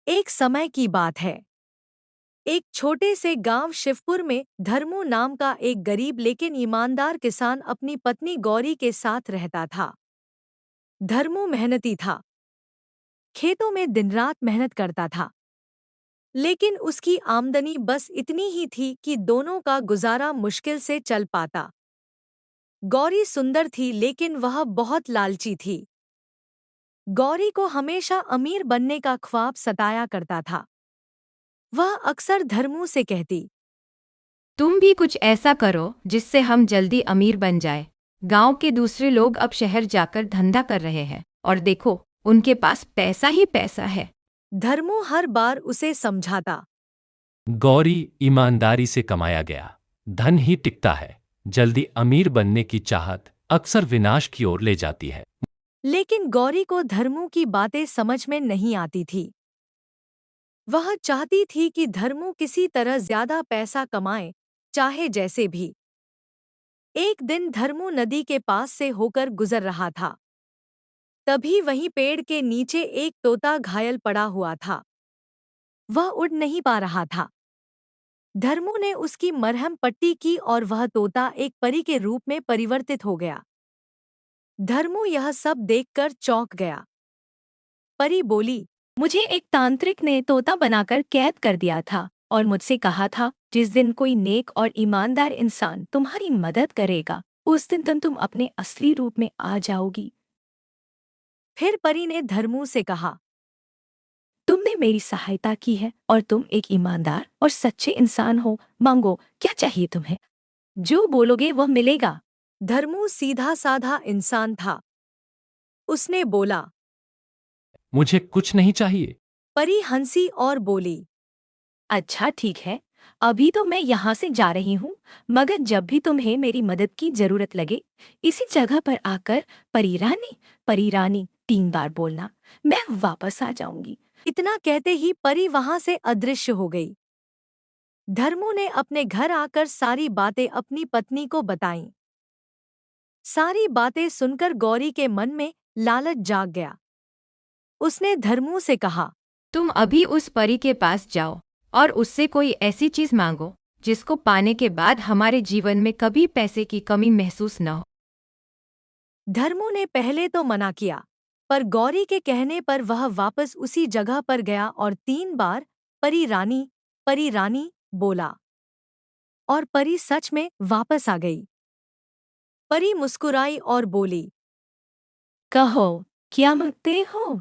एक समय की बात है। एक छोटे से गांव शिवपुर में धर्मू नाम का एक गरीब लेकिन ईमानदार किसान अपनी पत्नी गौरी के साथ रहता था। धर्मू मेहनती था, खेतों में दिन रात मेहनत करता था, लेकिन उसकी आमदनी बस इतनी ही थी कि दोनों का गुजारा मुश्किल से चल पाता। गौरी सुंदर थी लेकिन वह बहुत लालची थी। गौरी को हमेशा अमीर बनने का ख्वाब सताया करता था। वह अक्सर धर्मू से कहती, तुम भी कुछ ऐसा करो जिससे हम जल्दी अमीर बन जाए। गांव के दूसरे लोग अब शहर जाकर धंधा कर रहे हैं और देखो, उनके पास पैसा ही पैसा है। धर्मू हर बार उसे समझाता। गौरी, ईमानदारी से कमाया गया धन ही टिकता है। जल्दी अमीर बनने की चाहत अक्सर विनाश की ओर ले जाती है। लेकिन गौरी को धर्मू की बातें समझ में नहीं आती थी। वह चाहती थी कि धर्मू किसी तरह ज्यादा पैसा कमाए, चाहे जैसे भी। एक दिन धर्मू नदी के पास से होकर गुजर रहा था। तभी वहीं पेड़ के नीचे एक तोता घायल पड़ा हुआ था। वह उड़ नहीं पा रहा था। धर्मू ने उसकी मरहम पट्टी की और वह तोता एक परी के रूप में परिवर्तित हो गया। धर्मू यह सब देखकर चौंक गया। परी बोली, मुझे एक तांत्रिक ने तोता बनाकर कैद कर दिया था और मुझसे कहा था, जिस दिन कोई नेक और ईमानदार इंसान तुम्हारी मदद करेगा, उस दिन तुम अपने असली रूप में आ जाओगी। फिर परी ने धर्मू से कहा, तुमने मेरी सहायता की है और तुम एक ईमानदार और सच्चे इंसान हो। मांगो, क्या चाहिए तुम्हें? जो बोलोगे वह मिलेगा। धर्मू सीधा साधा इंसान था। उसने बोला। मुझे कुछ नहीं चाहिए। परी हंसी और बोली, अच्छा ठीक है, अभी तो मैं यहाँ से जा रही हूँ, मगर जब भी तुम्हें मेरी मदद की जरूरत लगे, इसी जगह पर आकर परी रानी 3 बार बोलना, मैं वापस आ जाऊंगी। इतना कहते ही परी वहां से अदृश्य हो गई। धर्मू ने अपने घर आकर सारी बातें अपनी पत्नी को बताईं। सारी बातें सुनकर गौरी के मन में लालच जाग गया। उसने धर्मू से कहा, तुम अभी उस परी के पास जाओ और उससे कोई ऐसी चीज मांगो जिसको पाने के बाद हमारे जीवन में कभी पैसे की कमी महसूस न हो। धर्मू ने पहले तो मना किया, पर गौरी के कहने पर वह वापस उसी जगह पर गया और 3 बार परी रानी बोला। और परी सच में वापस आ गई। परी मुस्कुराई और बोली, कहो, क्या मांगते हो?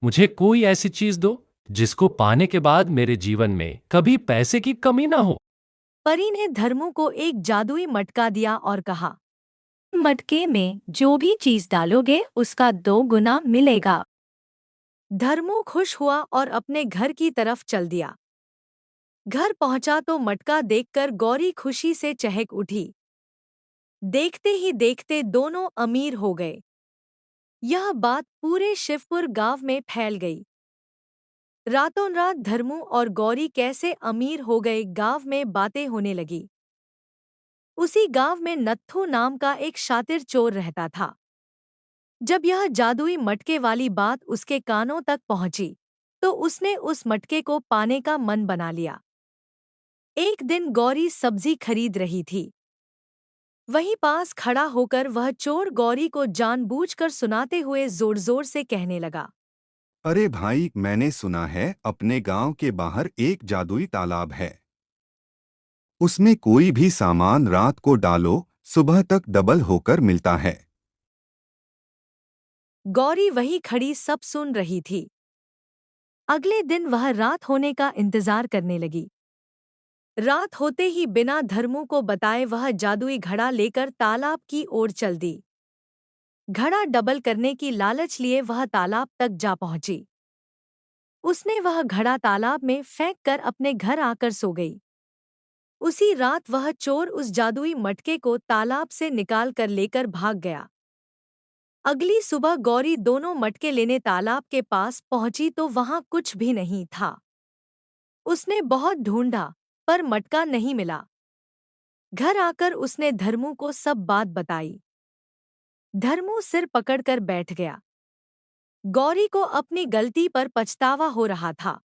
मुझे कोई ऐसी चीज दो जिसको पाने के बाद मेरे जीवन में कभी पैसे की कमी ना हो। परी ने धर्मू को एक जादुई मटका दिया और कहा, मटके में जो भी चीज डालोगे उसका 2 गुना मिलेगा। धर्मू खुश हुआ और अपने घर की तरफ चल दिया। घर पहुंचा तो मटका देखकर गौरी खुशी से चहक उठी। देखते ही देखते दोनों अमीर हो गए। यह बात पूरे शिवपुर गांव में फैल गई। रातों रात धर्मू और गौरी कैसे अमीर हो गए, गांव में बातें होने लगी। उसी गांव में नत्थू नाम का एक शातिर चोर रहता था। जब यह जादुई मटके वाली बात उसके कानों तक पहुंची, तो उसने उस मटके को पाने का मन बना लिया। एक दिन गौरी सब्जी खरीद रही थी। वहीं पास खड़ा होकर वह चोर गौरी को जानबूझकर सुनाते हुए जोर जोर से कहने लगा, अरे भाई, मैंने सुना है अपने गांव के बाहर एक जादुई तालाब है। उसमें कोई भी सामान रात को डालो, सुबह तक डबल होकर मिलता है। गौरी वहीं खड़ी सब सुन रही थी। अगले दिन वह रात होने का इंतजार करने लगी। रात होते ही बिना धर्मू को बताए वह जादुई घड़ा लेकर तालाब की ओर चल दी। घड़ा डबल करने की लालच लिए वह तालाब तक जा पहुंची। उसने वह घड़ा तालाब में फेंक कर अपने घर आकर सो गई। उसी रात वह चोर उस जादुई मटके को तालाब से निकाल कर लेकर भाग गया। अगली सुबह गौरी दोनों मटके लेने तालाब के पास पहुंची तो वहां कुछ भी नहीं था। उसने बहुत ढूंढा, पर मटका नहीं मिला। घर आकर उसने धर्मू को सब बात बताई। धर्मू सिर पकड़कर बैठ गया। गौरी को अपनी गलती पर पछतावा हो रहा था।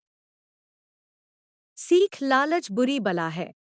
सीख लालच बुरी बला है।